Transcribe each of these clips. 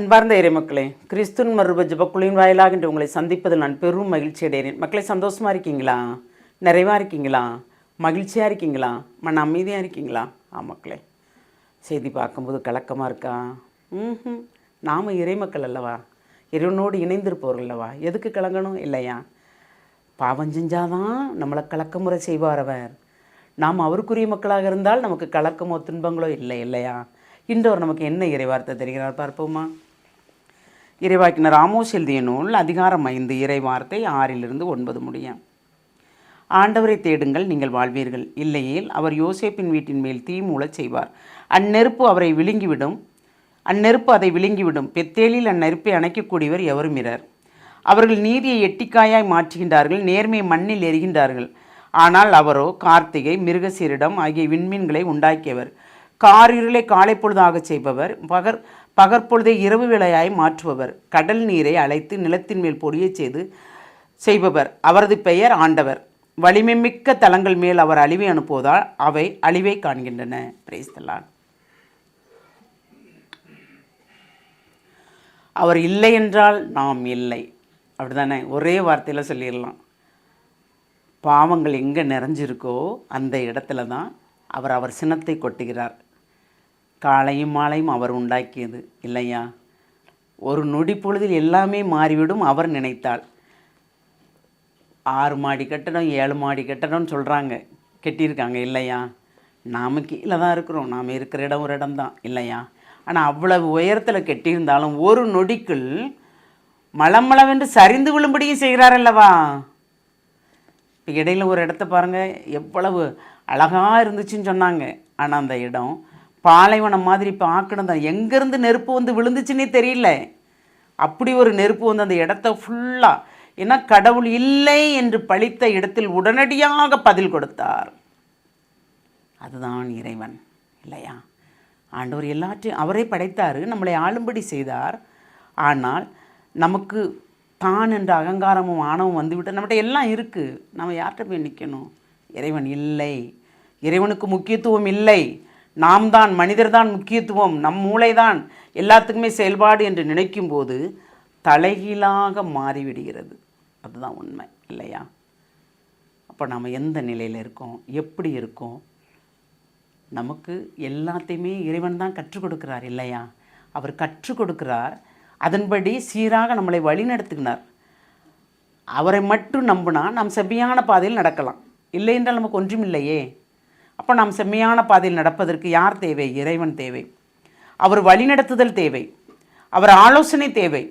அன்பார்ந்த இறைமக்களே, கிறிஸ்துவின் மறுப ஜெபக்குழுவின் வாயிலாக இன்று உங்களை சந்திப்பதில் நான் பெரும் மகிழ்ச்சி அடைகிறேன். மக்களை சந்தோஷமாக இருக்கீங்களா? நிறைவாக இருக்கீங்களா? மகிழ்ச்சியாக இருக்கீங்களா? மன அமைதியாக இருக்கீங்களா? மக்களே, செய்தி பார்க்கும்போது கலக்கமாக இருக்கா? நாம் இறைமக்கள் அல்லவா? இறைவனோடு இணைந்திருப்பவர்கள் அல்லவா? எதுக்கு கலங்கணும்? இல்லையா? பாவம் செஞ்சாதான் நம்மளை கலக்கமுறை செய்வார் அவர். நாம் அவருக்குரிய மக்களாக இருந்தால் நமக்கு கலக்கமோ துன்பங்களோ இல்லை இல்லையா? இன்றவர் நமக்கு என்ன இறைவார்த்தை தெரிகிறார் பார்ப்போமா? இறைவாக்கினர் ஆமோஸ் எழுதிய நூல் அதிகாரம் 5 இறைவார்த்தை 6-9 முடியும். ஆண்டவரை தேடுங்கள், நீங்கள் வாழ்வீர்கள். இல்லையேல் அவர் யோசேப்பின் வீட்டின் மேல் தீ மூளச் செய்வார். அந்நெருப்பு அதை விழுங்கிவிடும். பெத்தேலில் அந்நெருப்பை அணைக்கக்கூடியவர் எவரும் இரர். அவர்கள் நீதியை எட்டிக்காயாய் மாற்றுகின்றார்கள், நேர்மையை மண்ணில் எறிகின்றார்கள். ஆனால் அவரோ கார்த்திகை, மிருகசீரிடம் ஆகிய விண்மீன்களை உண்டாக்கியவர். காரிருளை காலை பொழுதாக செய்பவர், பகற்பொழுதை இரவு வேளையாய் மாற்றுபவர். கடல் நீரை அழைத்து நிலத்தின் மேல் பொடியச் செய்பவர். அவரது பெயர் ஆண்டவர். வலிமைமிக்க தலங்கள் மேல் அவர் அழிவை அனுப்புவதால் அவை அழிவை காண்கின்றன. Praise the Lord. அவர் இல்லை என்றால் நாம் இல்லை, அப்படிதானே? ஒரே வார்த்தையில் சொல்லிடலாம். பாவங்கள் எங்கே நிறைஞ்சிருக்கோ அந்த இடத்துல தான் அவர் சினத்தை கொட்டுகிறார். காலையும் மாலையும் அவர் உண்டாக்கியது இல்லையா? ஒரு நொடி பொழுதில் எல்லாமே மாறிவிடும் அவர் நினைத்தால். 6 மாடி கட்டடம் 7 மாடி கட்டடம்னு சொல்கிறாங்க, கட்டியிருக்காங்க இல்லையா? நாம் கீழே தான் இருக்கிறோம், நாம் இருக்கிற இடம் ஒரு இடம் தான் இல்லையா? ஆனால் அவ்வளவு உயரத்தில் கட்டியிருந்தாலும் ஒரு நொடிக்குள் மளமளவென்று சரிந்து விழும்படியும் செய்கிறார் அல்லவா? இப்போ இடையில் ஒரு இடத்த பாருங்கள், எவ்வளவு அழகாக இருந்துச்சுன்னு சொன்னாங்க. ஆனால் அந்த இடம் பாலைவனம் மாதிரி இப்போ ஆக்கணும் தான். எங்கேருந்து நெருப்பு வந்து விழுந்துச்சுன்னே தெரியல. அப்படி ஒரு நெருப்பு வந்து அந்த இடத்த ஃபுல்லாக, ஏன்னா கடவுள் இல்லை என்று பழித்த இடத்தில் உடனடியாக பதில் கொடுத்தார். அதுதான் இறைவன் இல்லையா? ஆண்டவர் எல்லாற்றையும் அவரே படைத்தார், நம்மளை ஆளும்படி செய்தார். ஆனால் நமக்கு தான் என்ற அகங்காரமும் ஆணவம் வந்துவிட்டு நம்மகிட்ட எல்லாம் இருக்குது, நம்ம யார்கிட்ட போய் நிற்கணும்? இறைவன் இல்லை, இறைவனுக்கு முக்கியத்துவம் இல்லை. நாம் தான், மனிதர் தான் முக்கியத்துவம், நம் மூளை தான் எல்லாத்துக்குமே செயல்பாடு என்று நினைக்கும் போது தலைகீழாக மாறிவிடுகிறது. அதுதான் உண்மை இல்லையா? அப்போ நாம் எந்த நிலையில் இருக்கோம், எப்படி இருக்கோம்? நமக்கு எல்லாத்தையுமே இறைவன் தான் கற்றுக் கொடுக்கிறார் இல்லையா? அவர் கற்றுக் கொடுக்கிறார், அதன்படி சீராக நம்மளை வழி நடத்துகிறார். அவரை மட்டும் நம்பினா நாம் செவ்வையான பாதையில் நடக்கலாம். இல்லை என்றால் நமக்கு ஒன்றும் இல்லையே. அப்போ நாம் செம்மையான பாதையில் நடப்பதற்கு யார் தேவை? இறைவன் தேவை. அவர் வழிநடத்துதல் தேவை, அவர் ஆலோசனை தேவை.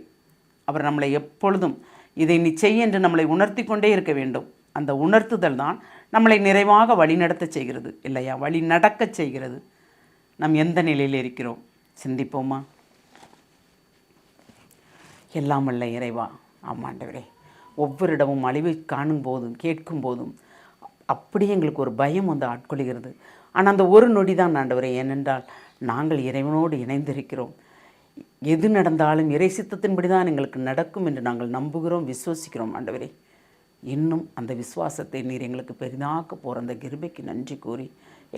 அவர் நம்மளை எப்பொழுதும் இதை நீ செய் என்று நம்மளை உணர்த்தி கொண்டே இருக்க வேண்டும். அந்த உணர்த்துதல் தான் நம்மளை நிறைவாக வழிநடத்த செய்கிறது இல்லையா? வழி நடக்க செய்கிறது. நாம் எந்த நிலையில் இருக்கிறோம் சிந்திப்போமா? எல்லாம் வல்ல இறைவா, ஆமாண்டவரே, ஒவ்வொரு இடமும் அழிவை காணும் போதும் கேட்கும் போதும் அப்படியே எங்களுக்கு ஒரு பயம் வந்து ஆட்கொள்கிறது. ஆனால் அந்த ஒரு நொடி தான் ஆண்டவரே, ஏனென்றால் நாங்கள் இறைவனோடு இணைந்திருக்கிறோம். எது நடந்தாலும் இறை சித்தத்தின்படி தான் எங்களுக்கு நடக்கும் என்று நாங்கள் நம்புகிறோம், விசுவசிக்கிறோம் ஆண்டவரே. இன்னும் அந்த விசுவாசத்தை நீர் எங்களுக்கு பெரிதாக்க போகிற அந்த கிருபைக்கு நன்றி கூறி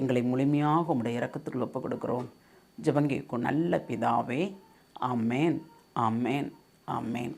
எங்களை முழுமையாக உம்முடைய இரக்கத்துக்குள் ஒப்புக் கொடுக்கிறோம். ஜெபம் கேட்கும் நல்ல பிதாவே, ஆமேன், ஆமேன், ஆமேன்.